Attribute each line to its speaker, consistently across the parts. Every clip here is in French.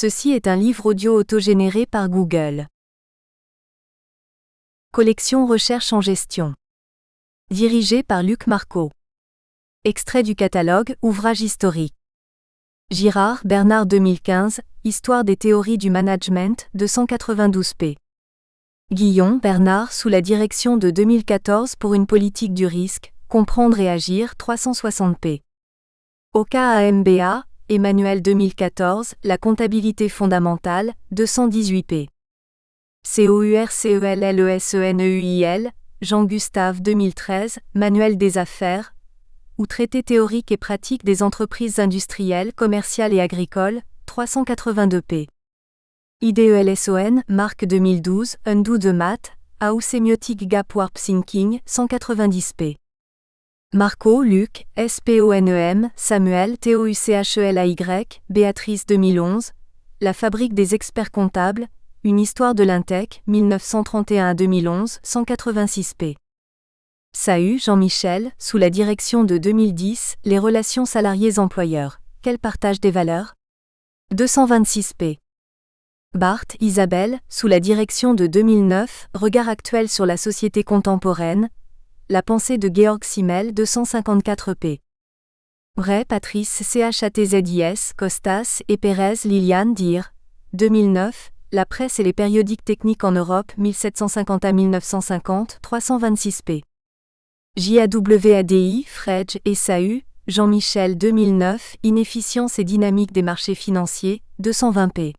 Speaker 1: Ceci est un livre audio autogénéré par Google. Collection Recherche en gestion. Dirigé par Luc Marco. Extrait du catalogue Ouvrages historiques. Girard, Bernard 2015, Histoire des théories du management, 292 p. Guillon, Bernard sous la direction de 2014 pour une politique du risque, Comprendre et agir, 360 p. OKAMBA, Emmanuel 2014, La comptabilité fondamentale, 218 p. COURCELLESENEUIL, Jean-Gustave 2013, Manuel des affaires, ou Traité théorique et pratique des entreprises industrielles, commerciales et agricoles, 382 p. IDELSON, Marc 2012, Undo the Math, How Semiotic Gap Warp Thinking, 190 p. Marco, Luc, SPONEM, Samuel, TOUCHELAY, Béatrice 2011, La fabrique des experts comptables, Une histoire de l'Intech, 1931 à 2011, 186 p. Sahu, Jean-Michel, sous la direction de 2010, Les relations salariés-employeurs, quel partage des valeurs ? 226 p. Barthes, Isabelle, sous la direction de 2009, Regard actuel sur la société contemporaine, La pensée de Georg Simmel, 254 p. Bray, Patrice, CHATZIS, Costas et Pérez, Liliane, Dir. 2009, La presse et les périodiques techniques en Europe, 1750 à 1950, 326 p. JAWADI, Fredge et Sahu, Jean-Michel 2009, Inefficience et dynamique des marchés financiers, 220 p.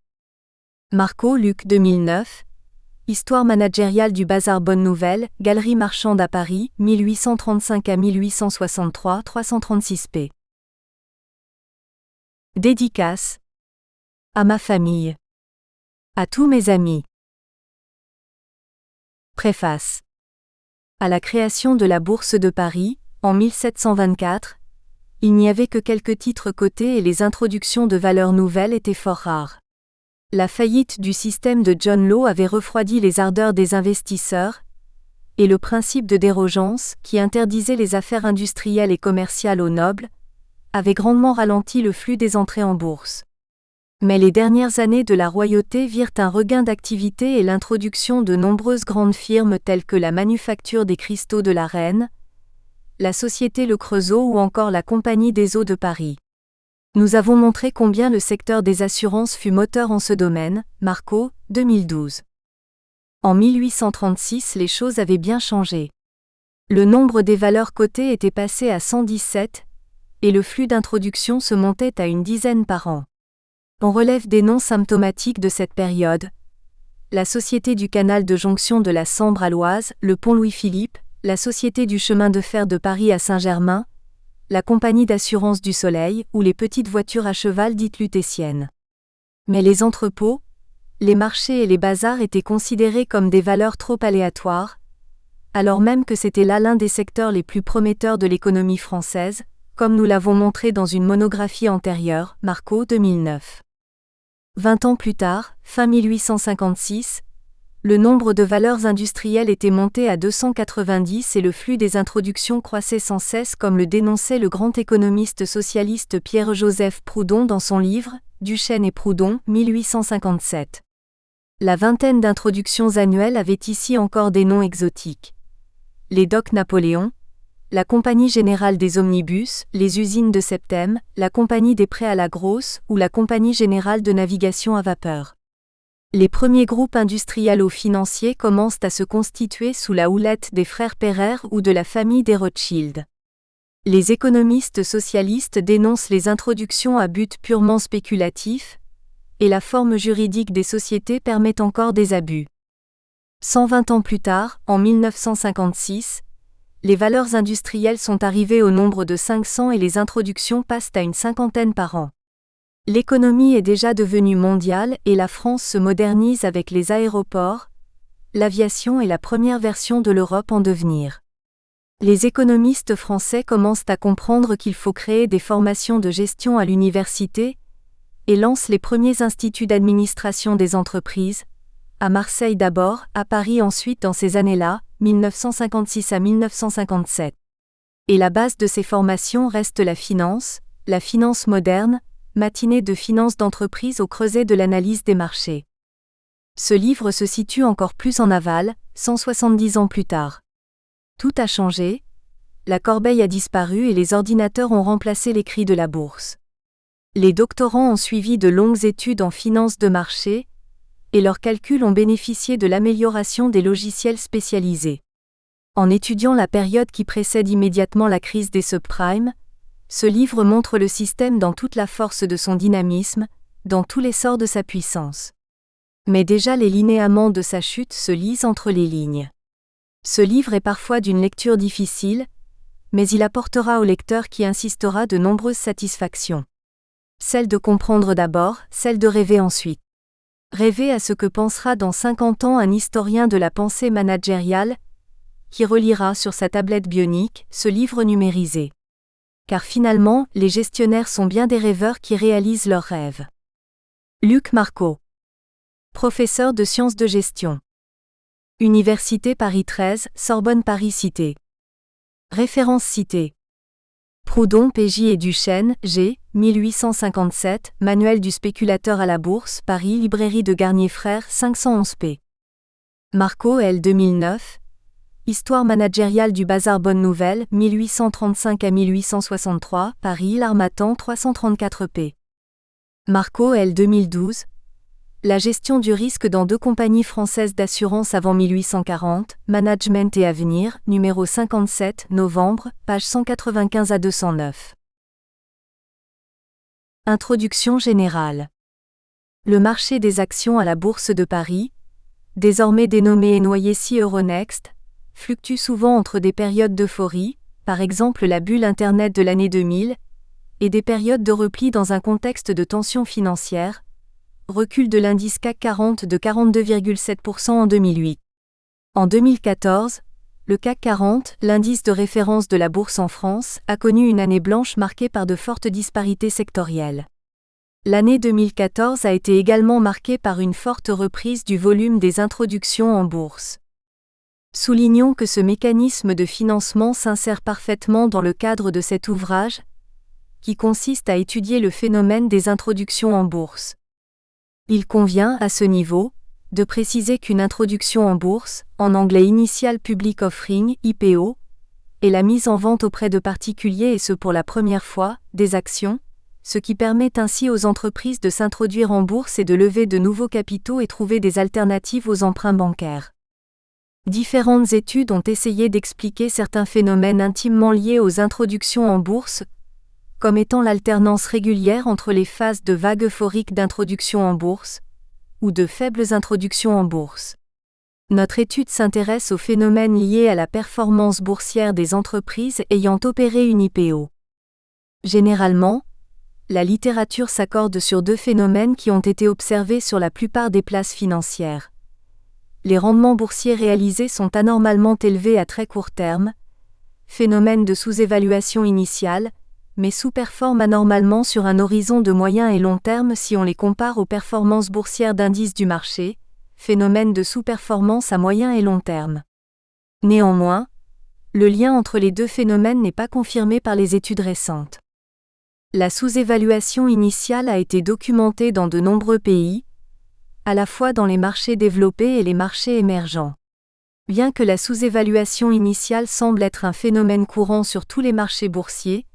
Speaker 1: Marco, Luc 2009, Histoire managériale du bazar Bonne Nouvelle, Galerie Marchande à Paris, 1835 à 1863, 336 p. Dédicace. À ma famille. À tous mes amis. Préface. À la création de la Bourse de Paris, en 1724, il n'y avait que quelques titres cotés et les introductions de valeurs nouvelles étaient fort rares. La faillite du système de John Law avait refroidi les ardeurs des investisseurs, et le principe de dérogeance, qui interdisait les affaires industrielles et commerciales aux nobles, avait grandement ralenti le flux des entrées en bourse. Mais les dernières années de la royauté virent un regain d'activité et l'introduction de nombreuses grandes firmes telles que la Manufacture des Cristaux de la Reine, la Société Le Creusot ou encore la Compagnie des Eaux de Paris. Nous avons montré combien le secteur des assurances fut moteur en ce domaine, Marco, 2012. En 1836, les choses avaient bien changé. Le nombre des valeurs cotées était passé à 117, et le flux d'introduction se montait à une dizaine par an. On relève des noms symptomatiques de cette période. La Société du canal de jonction de la Sambre à l'Oise, le pont Louis-Philippe, la Société du chemin de fer de Paris à Saint-Germain, la Compagnie d'assurance du Soleil ou les petites voitures à cheval dites lutétiennes. Mais les entrepôts, les marchés et les bazars étaient considérés comme des valeurs trop aléatoires, alors même que c'était là l'un des secteurs les plus prometteurs de l'économie française, comme nous l'avons montré dans une monographie antérieure, Marco 2009. 20 ans plus tard, fin 1856, le nombre de valeurs industrielles était monté à 290 et le flux des introductions croissait sans cesse comme le dénonçait le grand économiste socialiste Pierre-Joseph Proudhon dans son livre « Duchesne et Proudhon, 1857 ». La vingtaine d'introductions annuelles avait ici encore des noms exotiques. Les docks Napoléon, la Compagnie Générale des Omnibus, les usines de Septem, la Compagnie des Prés à la Grosse ou la Compagnie Générale de Navigation à Vapeur. Les premiers groupes industriels ou financiers commencent à se constituer sous la houlette des frères Pereire ou de la famille des Rothschild. Les économistes socialistes dénoncent les introductions à but purement spéculatif, et la forme juridique des sociétés permet encore des abus. 120 ans plus tard, en 1956, les valeurs industrielles sont arrivées au nombre de 500 et les introductions passent à une cinquantaine par an. L'économie est déjà devenue mondiale et la France se modernise avec les aéroports, l'aviation et la première version de l'Europe en devenir. Les économistes français commencent à comprendre qu'il faut créer des formations de gestion à l'université et lancent les premiers instituts d'administration des entreprises, à Marseille d'abord, à Paris ensuite dans ces années-là, 1956 à 1957. Et la base de ces formations reste la finance moderne, Matinée de finance d'entreprise au creuset de l'analyse des marchés. Ce livre se situe encore plus en aval, 170 ans plus tard. Tout a changé, la corbeille a disparu et les ordinateurs ont remplacé l'écrit de la bourse. Les doctorants ont suivi de longues études en finance de marché, et leurs calculs ont bénéficié de l'amélioration des logiciels spécialisés. En étudiant la période qui précède immédiatement la crise des subprimes, ce livre montre le système dans toute la force de son dynamisme, dans tout l'essor de sa puissance. Mais déjà les linéaments de sa chute se lisent entre les lignes. Ce livre est parfois d'une lecture difficile, mais il apportera au lecteur qui insistera de nombreuses satisfactions. Celle de comprendre d'abord, celle de rêver ensuite. Rêver à ce que pensera dans 50 ans un historien de la pensée managériale, qui relira sur sa tablette bionique ce livre numérisé. Car finalement, les gestionnaires sont bien des rêveurs qui réalisent leurs rêves. Luc Marco. Professeur de sciences de gestion. Université Paris 13, Sorbonne Paris Cité. Références citées. Proudhon, P.J. et Duchesne, G. 1857, Manuel du spéculateur à la bourse, Paris, Librairie de Garnier Frères, 511 p. Marco, L. 2009. Histoire managériale du bazar Bonne Nouvelle, 1835 à 1863, Paris, L'Harmattan, 334 p. Marco, L. 2012. La gestion du risque dans 2 compagnies françaises d'assurance avant 1840, Management et Avenir, numéro 57, novembre, page 195 à 209. Introduction générale. Le marché des actions à la Bourse de Paris, désormais dénommé NYSE Euronext, fluctue souvent entre des périodes d'euphorie, par exemple la bulle Internet de l'année 2000, et des périodes de repli dans un contexte de tension financière, recul de l'indice CAC 40 de 42,7% en 2008. En 2014, le CAC 40, l'indice de référence de la bourse en France, a connu une année blanche marquée par de fortes disparités sectorielles. L'année 2014 a été également marquée par une forte reprise du volume des introductions en bourse. Soulignons que ce mécanisme de financement s'insère parfaitement dans le cadre de cet ouvrage, qui consiste à étudier le phénomène des introductions en bourse. Il convient, à ce niveau, de préciser qu'une introduction en bourse, en anglais Initial Public Offering, IPO, est la mise en vente auprès de particuliers et ce pour la première fois, des actions, ce qui permet ainsi aux entreprises de s'introduire en bourse et de lever de nouveaux capitaux et trouver des alternatives aux emprunts bancaires. Différentes études ont essayé d'expliquer certains phénomènes intimement liés aux introductions en bourse, comme étant l'alternance régulière entre les phases de vague euphorique d'introduction en bourse, ou de faibles introductions en bourse. Notre étude s'intéresse aux phénomènes liés à la performance boursière des entreprises ayant opéré une IPO. Généralement, la littérature s'accorde sur 2 phénomènes qui ont été observés sur la plupart des places financières. Les rendements boursiers réalisés sont anormalement élevés à très court terme, phénomène de sous-évaluation initiale, mais sous-performent anormalement sur un horizon de moyen et long terme si on les compare aux performances boursières d'indices du marché, phénomène de sous-performance à moyen et long terme. Néanmoins, le lien entre les 2 phénomènes n'est pas confirmé par les études récentes. La sous-évaluation initiale a été documentée dans de nombreux pays, à la fois dans les marchés développés et les marchés émergents. Bien que la sous-évaluation initiale semble être un phénomène courant sur tous les marchés boursiers,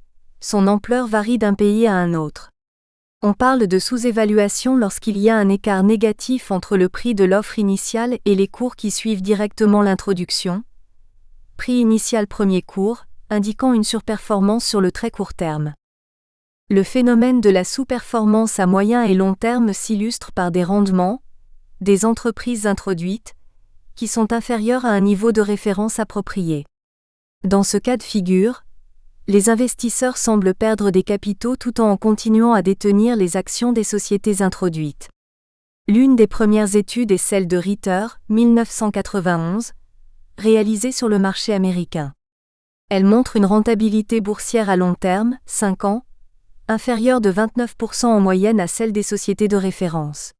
Speaker 1: son ampleur varie d'un pays à un autre. On parle de sous-évaluation lorsqu'il y a un écart négatif entre le prix de l'offre initiale et les cours qui suivent directement l'introduction. Prix initial premier cours, indiquant une surperformance sur le très court terme. Le phénomène de la sous-performance à moyen et long terme s'illustre par des rendements, des entreprises introduites, qui sont inférieurs à un niveau de référence approprié. Dans ce cas de figure, les investisseurs semblent perdre des capitaux tout en continuant à détenir les actions des sociétés introduites. L'une des premières études est celle de Ritter, 1991, réalisée sur le marché américain. Elle montre une rentabilité boursière à long terme, 5 ans, inférieure de 29% en moyenne à celle des sociétés de référence.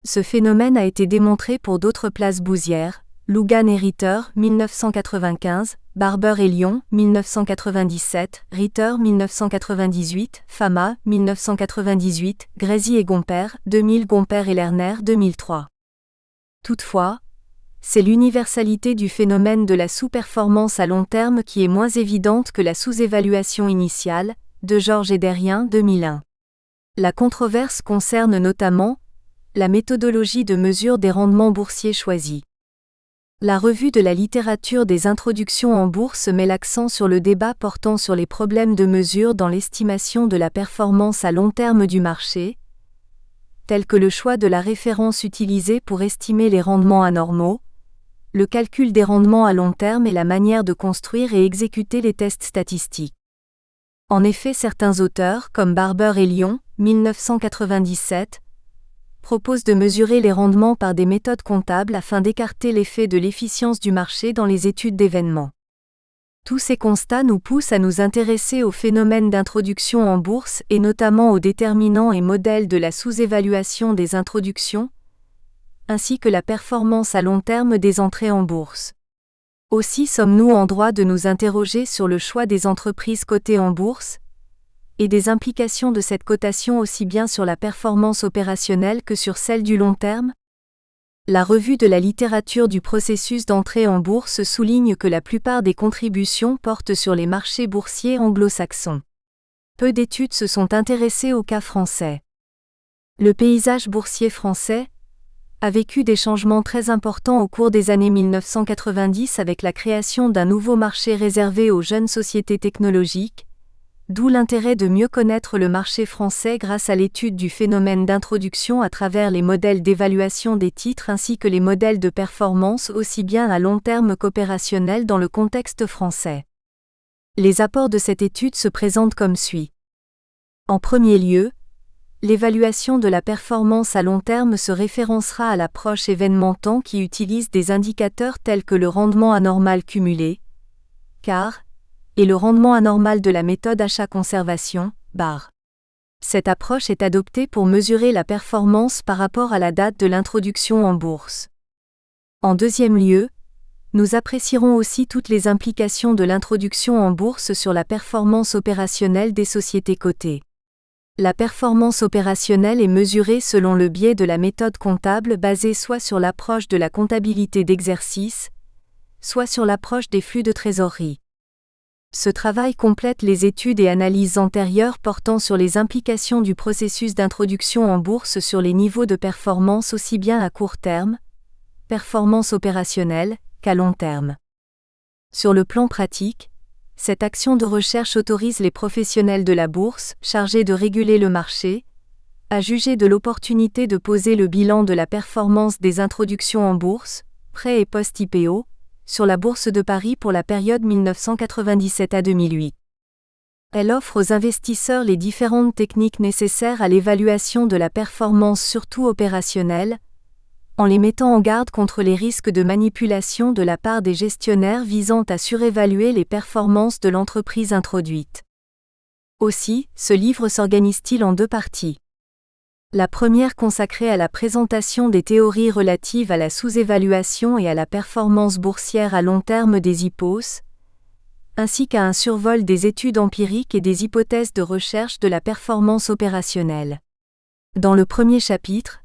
Speaker 1: Ce phénomène a été démontré pour d'autres places boursières, Lugan et Ritter, 1995, Barber et Lyon, 1997, Ritter, 1998, Fama, 1998, Grésy et Gomper, 2000, Gomper et Lerner, 2003. Toutefois, c'est l'universalité du phénomène de la sous-performance à long terme qui est moins évidente que la sous-évaluation initiale, de Georges et Derrien, 2001. La controverse concerne notamment la méthodologie de mesure des rendements boursiers choisis. La revue de la littérature des introductions en bourse met l'accent sur le débat portant sur les problèmes de mesure dans l'estimation de la performance à long terme du marché, tels que le choix de la référence utilisée pour estimer les rendements anormaux, le calcul des rendements à long terme et la manière de construire et exécuter les tests statistiques. En effet, certains auteurs, comme Barber et Lyon, 1997, proposent de mesurer les rendements par des méthodes comptables afin d'écarter l'effet de l'efficience du marché dans les études d'événements. Tous ces constats nous poussent à nous intéresser au phénomène d'introduction en bourse et notamment aux déterminants et modèles de la sous-évaluation des introductions, ainsi que la performance à long terme des entrées en bourse. Aussi sommes-nous en droit de nous interroger sur le choix des entreprises cotées en bourse, et des implications de cette cotation aussi bien sur la performance opérationnelle que sur celle du long terme? La revue de la littérature du processus d'entrée en bourse souligne que la plupart des contributions portent sur les marchés boursiers anglo-saxons. Peu d'études se sont intéressées au cas français. Le paysage boursier français a vécu des changements très importants au cours des années 1990 avec la création d'un nouveau marché réservé aux jeunes sociétés technologiques, d'où l'intérêt de mieux connaître le marché français grâce à l'étude du phénomène d'introduction à travers les modèles d'évaluation des titres ainsi que les modèles de performance aussi bien à long terme qu'opérationnels dans le contexte français. Les apports de cette étude se présentent comme suit. En premier lieu, l'évaluation de la performance à long terme se référencera à l'approche événement-temps qui utilise des indicateurs tels que le rendement anormal cumulé, CAR, et le rendement anormal de la méthode achat-conservation, BAR. Cette approche est adoptée pour mesurer la performance par rapport à la date de l'introduction en bourse. En deuxième lieu, nous apprécierons aussi toutes les implications de l'introduction en bourse sur la performance opérationnelle des sociétés cotées. La performance opérationnelle est mesurée selon le biais de la méthode comptable basée soit sur l'approche de la comptabilité d'exercice, soit sur l'approche des flux de trésorerie. Ce travail complète les études et analyses antérieures portant sur les implications du processus d'introduction en bourse sur les niveaux de performance aussi bien à court terme, performance opérationnelle, qu'à long terme. Sur le plan pratique, cette action de recherche autorise les professionnels de la bourse, chargés de réguler le marché, à juger de l'opportunité de poser le bilan de la performance des introductions en bourse, pré- et post-IPO, sur la Bourse de Paris pour la période 1997 à 2008. Elle offre aux investisseurs les différentes techniques nécessaires à l'évaluation de la performance surtout opérationnelle, en les mettant en garde contre les risques de manipulation de la part des gestionnaires visant à surévaluer les performances de l'entreprise introduite. Aussi, ce livre s'organise-t-il en deux parties. La première consacrée à la présentation des théories relatives à la sous-évaluation et à la performance boursière à long terme des IPOs, ainsi qu'à un survol des études empiriques et des hypothèses de recherche de la performance opérationnelle. Dans le premier chapitre,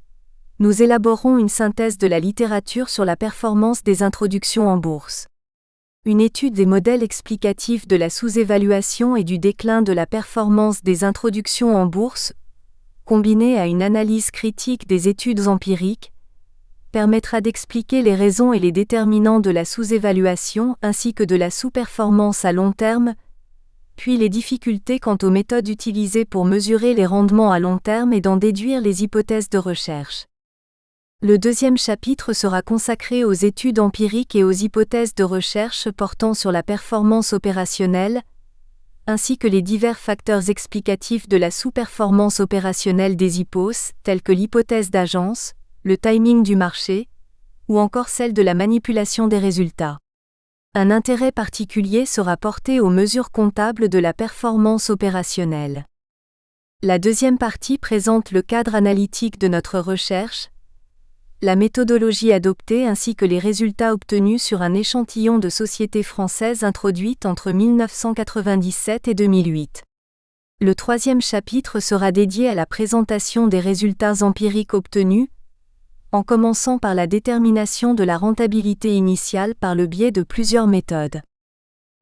Speaker 1: nous élaborons une synthèse de la littérature sur la performance des introductions en bourse. Une étude des modèles explicatifs de la sous-évaluation et du déclin de la performance des introductions en bourse, combinée à une analyse critique des études empiriques, permettra d'expliquer les raisons et les déterminants de la sous-évaluation ainsi que de la sous-performance à long terme, puis les difficultés quant aux méthodes utilisées pour mesurer les rendements à long terme et d'en déduire les hypothèses de recherche. Le deuxième chapitre sera consacré aux études empiriques et aux hypothèses de recherche portant sur la performance opérationnelle, ainsi que les divers facteurs explicatifs de la sous-performance opérationnelle des IPOs, tels que l'hypothèse d'agence, le timing du marché, ou encore celle de la manipulation des résultats. Un intérêt particulier sera porté aux mesures comptables de la performance opérationnelle. La deuxième partie présente le cadre analytique de notre recherche, la méthodologie adoptée ainsi que les résultats obtenus sur un échantillon de sociétés françaises introduites entre 1997 et 2008. Le troisième chapitre sera dédié à la présentation des résultats empiriques obtenus, en commençant par la détermination de la rentabilité initiale par le biais de plusieurs méthodes.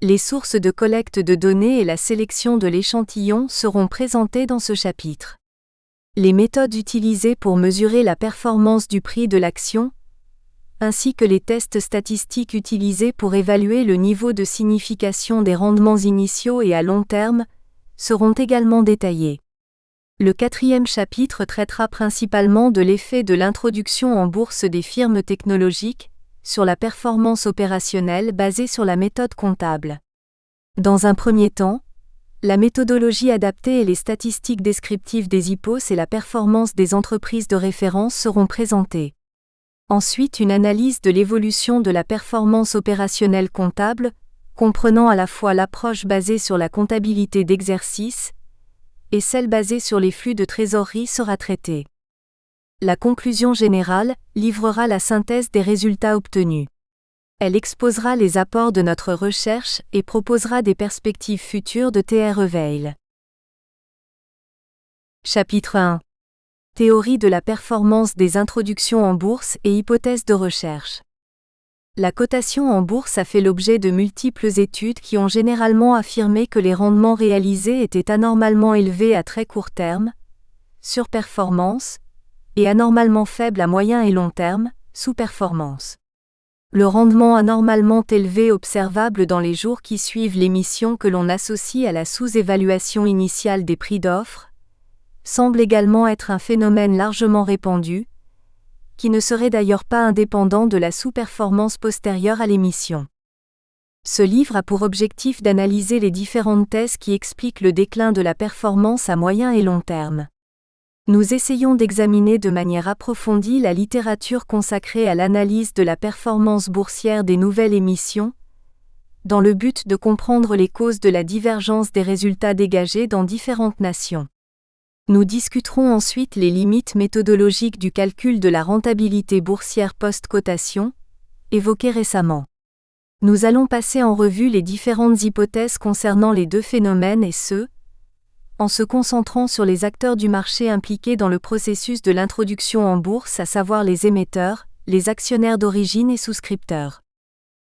Speaker 1: Les sources de collecte de données et la sélection de l'échantillon seront présentées dans ce chapitre. Les méthodes utilisées pour mesurer la performance du prix de l'action, ainsi que les tests statistiques utilisés pour évaluer le niveau de signification des rendements initiaux et à long terme, seront également détaillés. Le quatrième chapitre traitera principalement de l'effet de l'introduction en bourse des firmes technologiques sur la performance opérationnelle basée sur la méthode comptable. Dans un premier temps, la méthodologie adaptée et les statistiques descriptives des IPOS et la performance des entreprises de référence seront présentées. Ensuite, une analyse de l'évolution de la performance opérationnelle comptable, comprenant à la fois l'approche basée sur la comptabilité d'exercice et celle basée sur les flux de trésorerie sera traitée. La conclusion générale livrera la synthèse des résultats obtenus. Elle exposera les apports de notre recherche et proposera des perspectives futures de TRE Veil. Chapitre 1. Théorie de la performance des introductions en bourse et hypothèses de recherche. La cotation en bourse a fait l'objet de multiples études qui ont généralement affirmé que les rendements réalisés étaient anormalement élevés à très court terme, surperformance, et anormalement faibles à moyen et long terme, sous-performance. Le rendement anormalement élevé observable dans les jours qui suivent l'émission que l'on associe à la sous-évaluation initiale des prix d'offre, semble également être un phénomène largement répandu, qui ne serait d'ailleurs pas indépendant de la sous-performance postérieure à l'émission. Ce livre a pour objectif d'analyser les différentes thèses qui expliquent le déclin de la performance à moyen et long terme. Nous essayons d'examiner de manière approfondie la littérature consacrée à l'analyse de la performance boursière des nouvelles émissions, dans le but de comprendre les causes de la divergence des résultats dégagés dans différentes nations. Nous discuterons ensuite les limites méthodologiques du calcul de la rentabilité boursière post-cotation, évoquées récemment. Nous allons passer en revue les différentes hypothèses concernant les deux phénomènes et en se concentrant sur les acteurs du marché impliqués dans le processus de l'introduction en bourse, à savoir les émetteurs, les actionnaires d'origine et souscripteurs.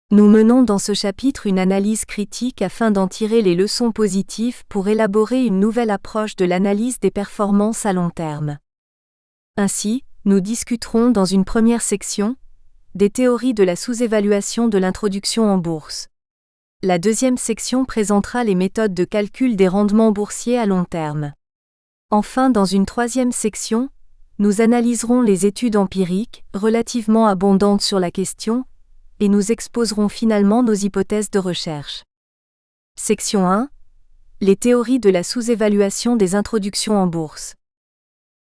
Speaker 1: Nous menons dans ce chapitre une analyse critique afin d'en tirer les leçons positives pour élaborer une nouvelle approche de l'analyse des performances à long terme. Ainsi, nous discuterons dans une première section des théories de la sous-évaluation de l'introduction en bourse. La deuxième section présentera les méthodes de calcul des rendements boursiers à long terme. Enfin, dans une troisième section, nous analyserons les études empiriques, relativement abondantes sur la question, et nous exposerons finalement nos hypothèses de recherche. Section 1. Les théories de la sous-évaluation des introductions en bourse.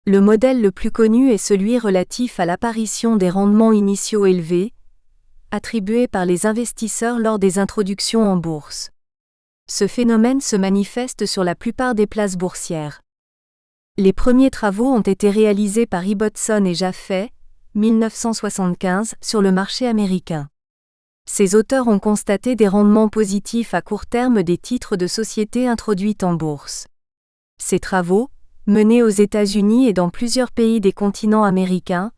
Speaker 1: Le modèle le plus connu est celui relatif à l'apparition des rendements initiaux élevés, attribués par les investisseurs lors des introductions en bourse. Ce phénomène se manifeste sur la plupart des places boursières. Les premiers travaux ont été réalisés par Ibbotson et Jaffe, 1975, sur le marché américain. Ces auteurs ont constaté des rendements positifs à court terme des titres de sociétés introduites en bourse. Ces travaux, menés aux États-Unis et dans plusieurs pays des continents américains,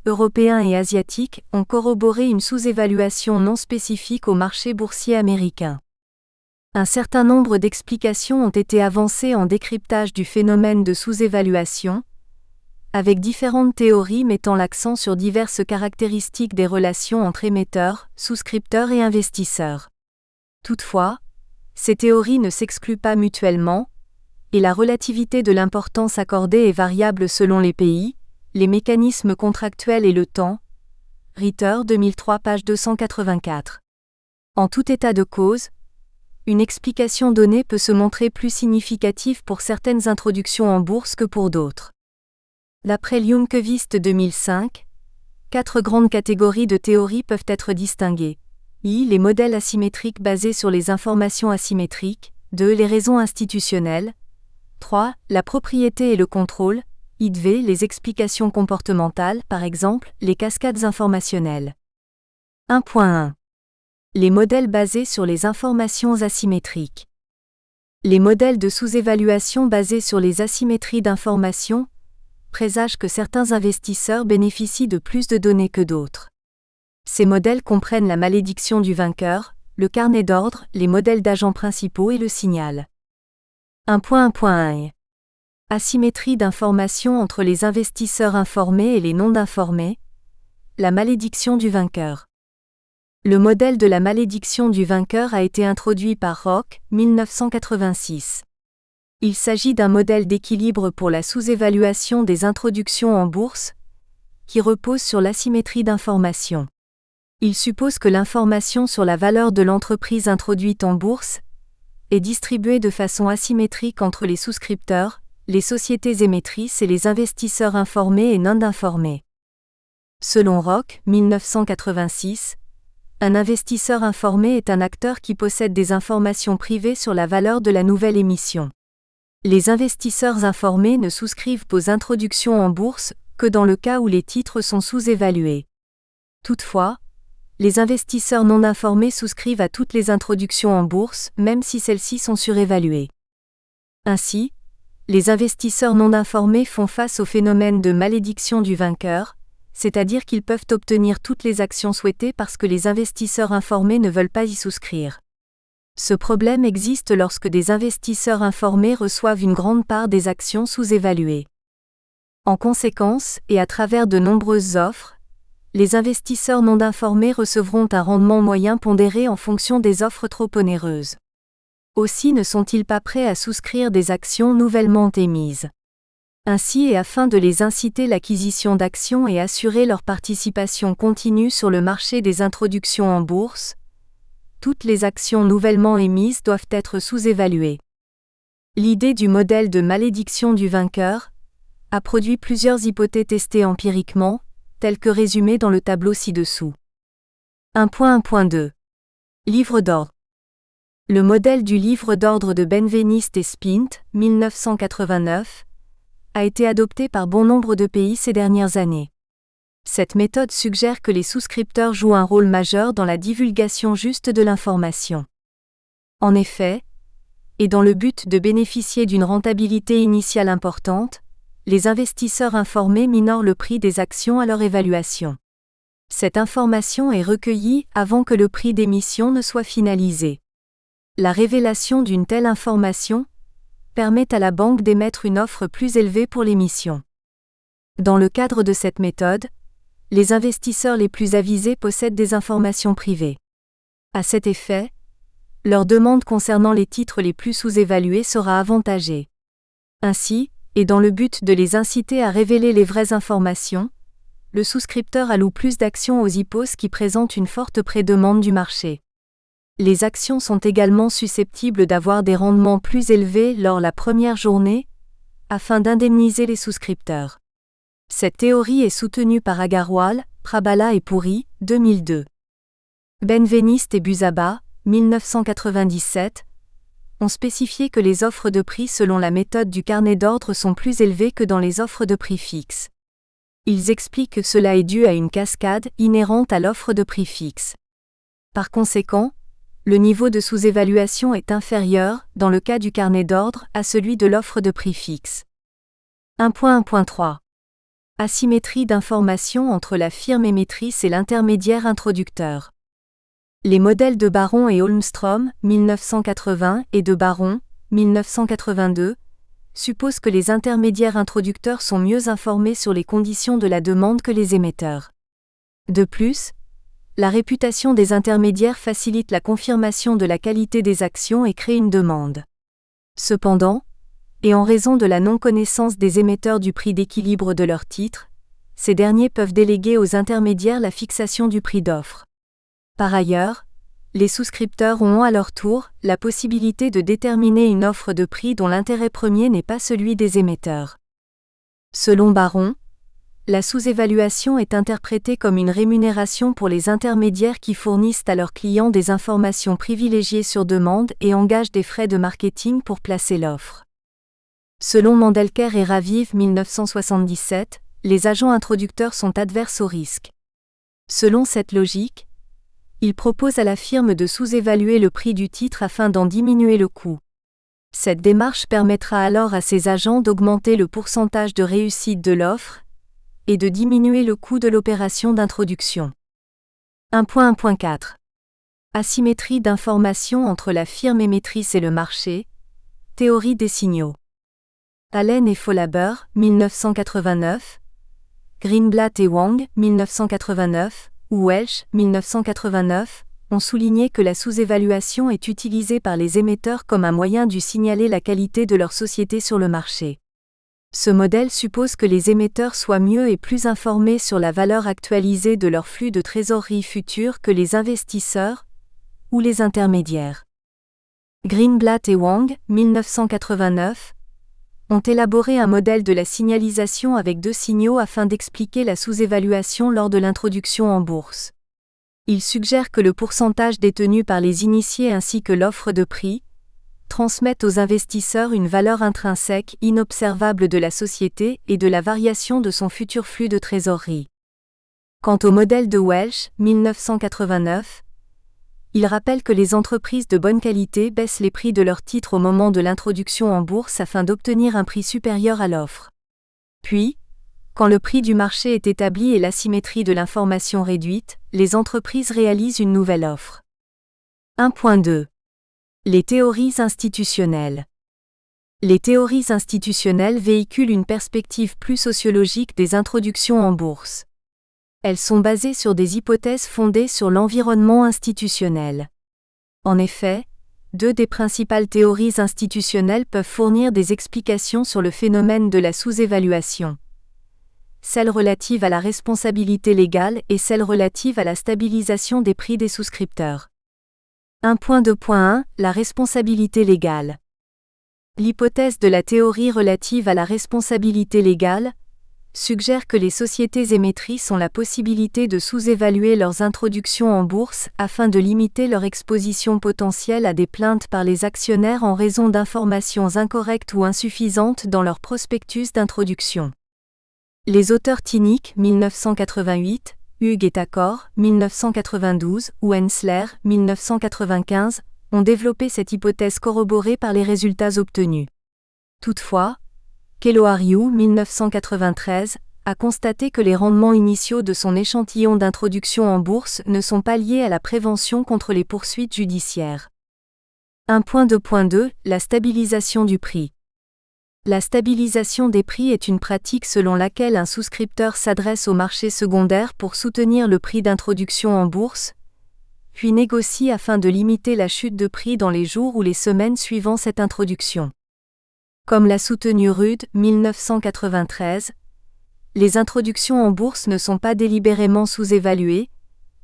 Speaker 1: européens et asiatiques, ont corroboré une sous-évaluation non spécifique au marché boursier américain. Un certain nombre d'explications ont été avancées en décryptage du phénomène de sous-évaluation, avec différentes théories mettant l'accent sur diverses caractéristiques des relations entre émetteurs, souscripteurs et investisseurs. Toutefois, ces théories ne s'excluent pas mutuellement, et la relativité de l'importance accordée est variable selon les pays, les mécanismes contractuels et le temps. Ritter 2003 page 284. En tout état de cause, une explication donnée peut se montrer plus significative pour certaines introductions en bourse que pour d'autres. D'après Ljungqvist 2005, 4 grandes catégories de théories peuvent être distinguées. Les modèles asymétriques basés sur les informations asymétriques. 2. Les raisons institutionnelles. 3. La propriété et le contrôle. IDV, les explications comportementales, par exemple, les cascades informationnelles. 1.1. Les modèles basés sur les informations asymétriques. Les modèles de sous-évaluation basés sur les asymétries d'informations présagent que certains investisseurs bénéficient de plus de données que d'autres. Ces modèles comprennent la malédiction du vainqueur, le carnet d'ordre, les modèles d'agents principaux et le signal. 1.1.1. Asymétrie d'informations entre les investisseurs informés et les non-informés. La malédiction du vainqueur. Le modèle de la malédiction du vainqueur a été introduit par Rock, 1986. Il s'agit d'un modèle d'équilibre pour la sous-évaluation des introductions en bourse, qui repose sur l'asymétrie d'information. Il suppose que l'information sur la valeur de l'entreprise introduite en bourse est distribuée de façon asymétrique entre les souscripteurs, les sociétés émettrices et les investisseurs informés et non informés. Selon Rock, 1986, un investisseur informé est un acteur qui possède des informations privées sur la valeur de la nouvelle émission. Les investisseurs informés ne souscrivent aux introductions en bourse que dans le cas où les titres sont sous-évalués. Toutefois, les investisseurs non informés souscrivent à toutes les introductions en bourse, même si celles-ci sont surévaluées. Ainsi, les investisseurs non informés font face au phénomène de malédiction du vainqueur, c'est-à-dire qu'ils peuvent obtenir toutes les actions souhaitées parce que les investisseurs informés ne veulent pas y souscrire. Ce problème existe lorsque des investisseurs informés reçoivent une grande part des actions sous-évaluées. En conséquence, et à travers de nombreuses offres, les investisseurs non informés recevront un rendement moyen pondéré en fonction des offres trop onéreuses. Aussi ne sont-ils pas prêts à souscrire des actions nouvellement émises. Ainsi, et afin de les inciter à l'acquisition d'actions et assurer leur participation continue sur le marché des introductions en bourse, toutes les actions nouvellement émises doivent être sous-évaluées. L'idée du modèle de malédiction du vainqueur a produit plusieurs hypothèses testées empiriquement, telles que résumées dans le tableau ci-dessous. 1.1.2. Livre d'ordre. Le modèle du livre d'ordre de Benveniste et Spint, 1989, a été adopté par bon nombre de pays ces dernières années. Cette méthode suggère que les souscripteurs jouent un rôle majeur dans la divulgation juste de l'information. En effet, et dans le but de bénéficier d'une rentabilité initiale importante, les investisseurs informés minorent le prix des actions à leur évaluation. Cette information est recueillie avant que le prix d'émission ne soit finalisé. La révélation d'une telle information permet à la banque d'émettre une offre plus élevée pour l'émission. Dans le cadre de cette méthode, les investisseurs les plus avisés possèdent des informations privées. À cet effet, leur demande concernant les titres les plus sous-évalués sera avantagée. Ainsi, et dans le but de les inciter à révéler les vraies informations, le souscripteur alloue plus d'actions aux IPOs qui présentent une forte prédemande du marché. Les actions sont également susceptibles d'avoir des rendements plus élevés lors la première journée, afin d'indemniser les souscripteurs. Cette théorie est soutenue par Agarwal, Prabhala et Puri, 2002. Benveniste et Busaba, 1997, ont spécifié que les offres de prix selon la méthode du carnet d'ordre sont plus élevées que dans les offres de prix fixe. Ils expliquent que cela est dû à une cascade inhérente à l'offre de prix fixe. Par conséquent, le niveau de sous-évaluation est inférieur, dans le cas du carnet d'ordre, à celui de l'offre de prix fixe. 1.1.3. Asymétrie d'information entre la firme émettrice et l'intermédiaire introducteur. Les modèles de Baron et Holmstrom, 1980, et de Baron, 1982, supposent que les intermédiaires introducteurs sont mieux informés sur les conditions de la demande que les émetteurs. De plus, la réputation des intermédiaires facilite la confirmation de la qualité des actions et crée une demande. Cependant, et en raison de la non-connaissance des émetteurs du prix d'équilibre de leurs titres, ces derniers peuvent déléguer aux intermédiaires la fixation du prix d'offre. Par ailleurs, les souscripteurs ont à leur tour la possibilité de déterminer une offre de prix dont l'intérêt premier n'est pas celui des émetteurs. Selon Baron, la sous-évaluation est interprétée comme une rémunération pour les intermédiaires qui fournissent à leurs clients des informations privilégiées sur demande et engagent des frais de marketing pour placer l'offre. Selon Mandelker et Raviv 1977, les agents introducteurs sont adverses au risque. Selon cette logique, ils proposent à la firme de sous-évaluer le prix du titre afin d'en diminuer le coût. Cette démarche permettra alors à ces agents d'augmenter le pourcentage de réussite de l'offre et de diminuer le coût de l'opération d'introduction. 1.1.4 Asymétrie d'information entre la firme émettrice et le marché. Théorie des signaux. Allen et Faulhaber, 1989. Greenblatt et Wang, 1989, ou Welch, 1989, ont souligné que la sous-évaluation est utilisée par les émetteurs comme un moyen de signaler la qualité de leur société sur le marché. Ce modèle suppose que les émetteurs soient mieux et plus informés sur la valeur actualisée de leur flux de trésorerie futur que les investisseurs ou les intermédiaires. Greenblatt et Wang, 1989, ont élaboré un modèle de la signalisation avec 2 signaux afin d'expliquer la sous-évaluation lors de l'introduction en bourse. Ils suggèrent que le pourcentage détenu par les initiés ainsi que l'offre de prix transmettent aux investisseurs une valeur intrinsèque inobservable de la société et de la variation de son futur flux de trésorerie. Quant au modèle de Welch, 1989, il rappelle que les entreprises de bonne qualité baissent les prix de leurs titres au moment de l'introduction en bourse afin d'obtenir un prix supérieur à l'offre. Puis, quand le prix du marché est établi et l'asymétrie de l'information réduite, les entreprises réalisent une nouvelle offre. 1.2 Les théories institutionnelles. Les théories institutionnelles véhiculent une perspective plus sociologique des introductions en bourse. Elles sont basées sur des hypothèses fondées sur l'environnement institutionnel. En effet, 2 des principales théories institutionnelles peuvent fournir des explications sur le phénomène de la sous-évaluation. Celle relative à la responsabilité légale et celle relative à la stabilisation des prix des souscripteurs. 1.2.1 La responsabilité légale. L'hypothèse de la théorie relative à la responsabilité légale suggère que les sociétés émettrices ont la possibilité de sous-évaluer leurs introductions en bourse afin de limiter leur exposition potentielle à des plaintes par les actionnaires en raison d'informations incorrectes ou insuffisantes dans leur prospectus d'introduction. Les auteurs Tinick, 1988, Hughes et Takor, 1992, ou Hensler, 1995, ont développé cette hypothèse corroborée par les résultats obtenus. Toutefois, Kelohariu, 1993, a constaté que les rendements initiaux de son échantillon d'introduction en bourse ne sont pas liés à la prévention contre les poursuites judiciaires. 1.2.2 La stabilisation du prix. La stabilisation des prix est une pratique selon laquelle un souscripteur s'adresse au marché secondaire pour soutenir le prix d'introduction en bourse, puis négocie afin de limiter la chute de prix dans les jours ou les semaines suivant cette introduction. Comme l'a soutenu Rudd, 1993, les introductions en bourse ne sont pas délibérément sous-évaluées,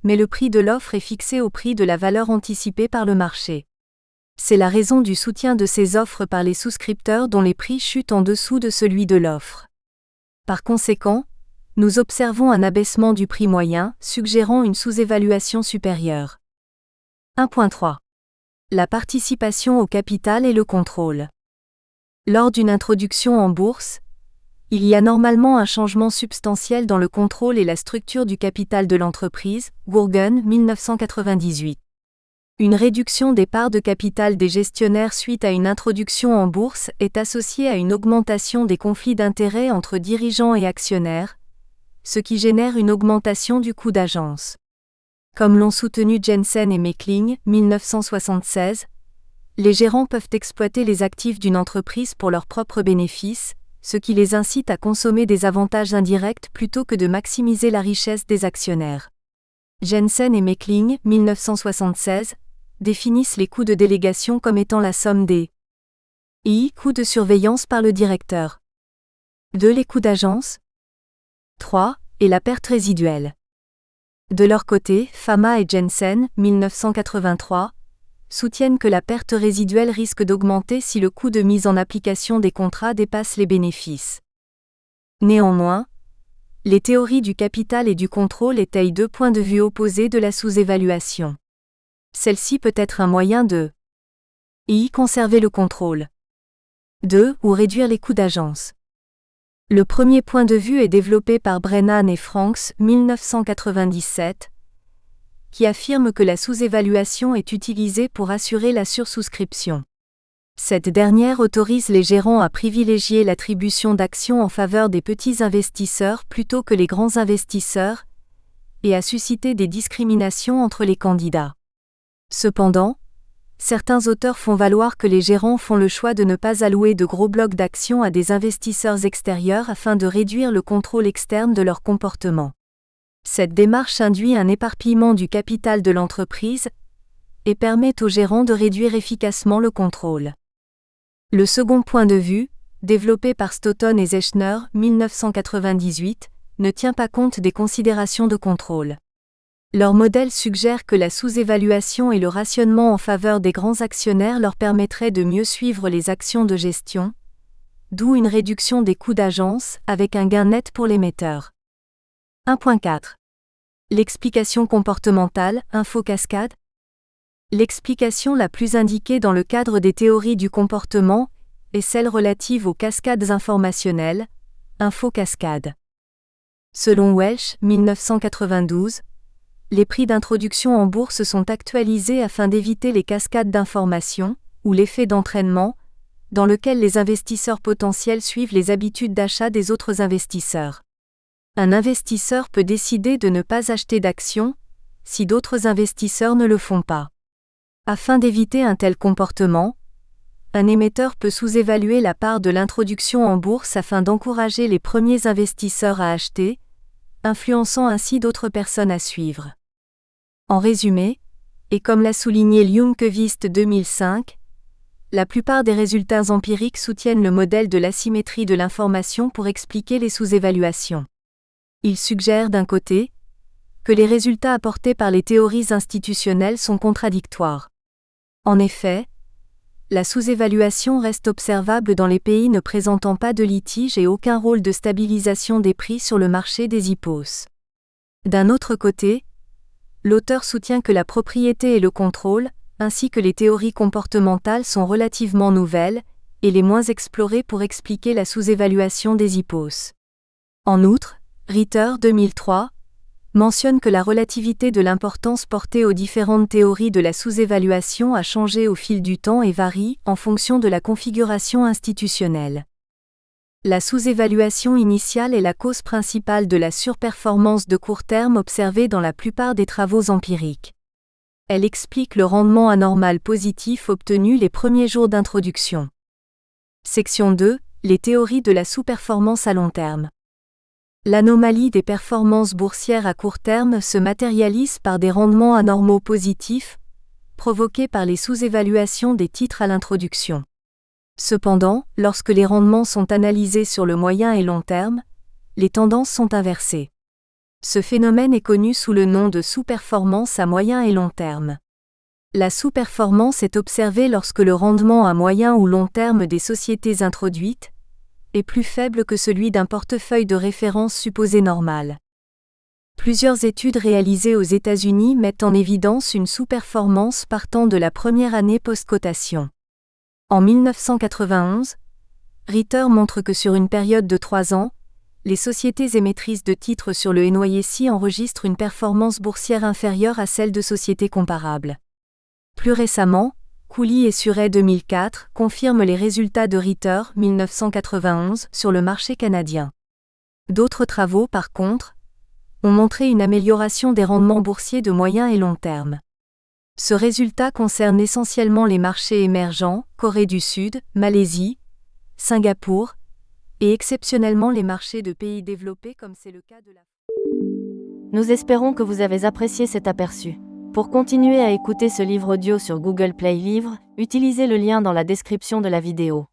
Speaker 1: mais le prix de l'offre est fixé au prix de la valeur anticipée par le marché. C'est la raison du soutien de ces offres par les souscripteurs dont les prix chutent en dessous de celui de l'offre. Par conséquent, nous observons un abaissement du prix moyen, suggérant une sous-évaluation supérieure. 1.3 La participation au capital et le contrôle. Lors d'une introduction en bourse, il y a normalement un changement substantiel dans le contrôle et la structure du capital de l'entreprise, Gourgen, 1998. Une réduction des parts de capital des gestionnaires suite à une introduction en bourse est associée à une augmentation des conflits d'intérêts entre dirigeants et actionnaires, ce qui génère une augmentation du coût d'agence. Comme l'ont soutenu Jensen et Meckling, 1976, les gérants peuvent exploiter les actifs d'une entreprise pour leurs propres bénéfices, ce qui les incite à consommer des avantages indirects plutôt que de maximiser la richesse des actionnaires. Jensen et Meckling, 1976, définissent les coûts de délégation comme étant la somme des coûts de surveillance par le directeur. 2. Les coûts d'agence. 3. Et la perte résiduelle. De leur côté, Fama et Jensen, 1983, soutiennent que la perte résiduelle risque d'augmenter si le coût de mise en application des contrats dépasse les bénéfices. Néanmoins, les théories du capital et du contrôle étayent 2 points de vue opposés de la sous-évaluation. Celle-ci peut être un moyen de conserver le contrôle. 2. Ou réduire les coûts d'agence. Le premier point de vue est développé par Brennan et Franks, 1997, qui affirme que la sous-évaluation est utilisée pour assurer la sursouscription. Cette dernière autorise les gérants à privilégier l'attribution d'actions en faveur des petits investisseurs plutôt que les grands investisseurs, et à susciter des discriminations entre les candidats. Cependant, certains auteurs font valoir que les gérants font le choix de ne pas allouer de gros blocs d'actions à des investisseurs extérieurs afin de réduire le contrôle externe de leur comportement. Cette démarche induit un éparpillement du capital de l'entreprise et permet aux gérants de réduire efficacement le contrôle. Le second point de vue, développé par Stoughton et Zechner, 1998, ne tient pas compte des considérations de contrôle. Leur modèle suggère que la sous-évaluation et le rationnement en faveur des grands actionnaires leur permettraient de mieux suivre les actions de gestion, d'où une réduction des coûts d'agence avec un gain net pour l'émetteur. 1.4. L'explication comportementale, infocascade. L'explication la plus indiquée dans le cadre des théories du comportement est celle relative aux cascades informationnelles, infocascades. Selon Welch, 1992, les prix d'introduction en bourse sont actualisés afin d'éviter les cascades d'informations, ou l'effet d'entraînement, dans lequel les investisseurs potentiels suivent les habitudes d'achat des autres investisseurs. Un investisseur peut décider de ne pas acheter d'actions, si d'autres investisseurs ne le font pas. Afin d'éviter un tel comportement, un émetteur peut sous-évaluer la part de l'introduction en bourse afin d'encourager les premiers investisseurs à acheter, influençant ainsi d'autres personnes à suivre. En résumé, et comme l'a souligné Ljungqvist 2005, la plupart des résultats empiriques soutiennent le modèle de l'asymétrie de l'information pour expliquer les sous-évaluations. Ils suggèrent d'un côté, que les résultats apportés par les théories institutionnelles sont contradictoires. En effet, la sous-évaluation reste observable dans les pays ne présentant pas de litige et aucun rôle de stabilisation des prix sur le marché des IPOs. D'un autre côté, l'auteur soutient que la propriété et le contrôle, ainsi que les théories comportementales sont relativement nouvelles, et les moins explorées pour expliquer la sous-évaluation des IPOs. En outre, Ritter 2003 mentionne que la relativité de l'importance portée aux différentes théories de la sous-évaluation a changé au fil du temps et varie en fonction de la configuration institutionnelle. La sous-évaluation initiale est la cause principale de la surperformance de court terme observée dans la plupart des travaux empiriques. Elle explique le rendement anormal positif obtenu les premiers jours d'introduction. Section 2. Les théories de la sous-performance à long terme. L'anomalie des performances boursières à court terme se matérialise par des rendements anormaux positifs, provoqués par les sous-évaluations des titres à l'introduction. Cependant, lorsque les rendements sont analysés sur le moyen et long terme, les tendances sont inversées. Ce phénomène est connu sous le nom de sous-performance à moyen et long terme. La sous-performance est observée lorsque le rendement à moyen ou long terme des sociétés introduites est plus faible que celui d'un portefeuille de référence supposé normal. Plusieurs études réalisées aux États-Unis mettent en évidence une sous-performance partant de la première année post-cotation. En 1991, Ritter montre que sur une période de 3 ans, les sociétés émettrices de titres sur le NYSE enregistrent une performance boursière inférieure à celle de sociétés comparables. Plus récemment, Cooley et Surrey 2004 confirment les résultats de Ritter 1991 sur le marché canadien. D'autres travaux, par contre, ont montré une amélioration des rendements boursiers de moyen et long terme. Ce résultat concerne essentiellement les marchés émergents, Corée du Sud, Malaisie, Singapour, et exceptionnellement les marchés de pays développés comme c'est le cas de la...
Speaker 2: Nous espérons que vous avez apprécié cet aperçu. Pour continuer à écouter ce livre audio sur Google Play Livres, utilisez le lien dans la description de la vidéo.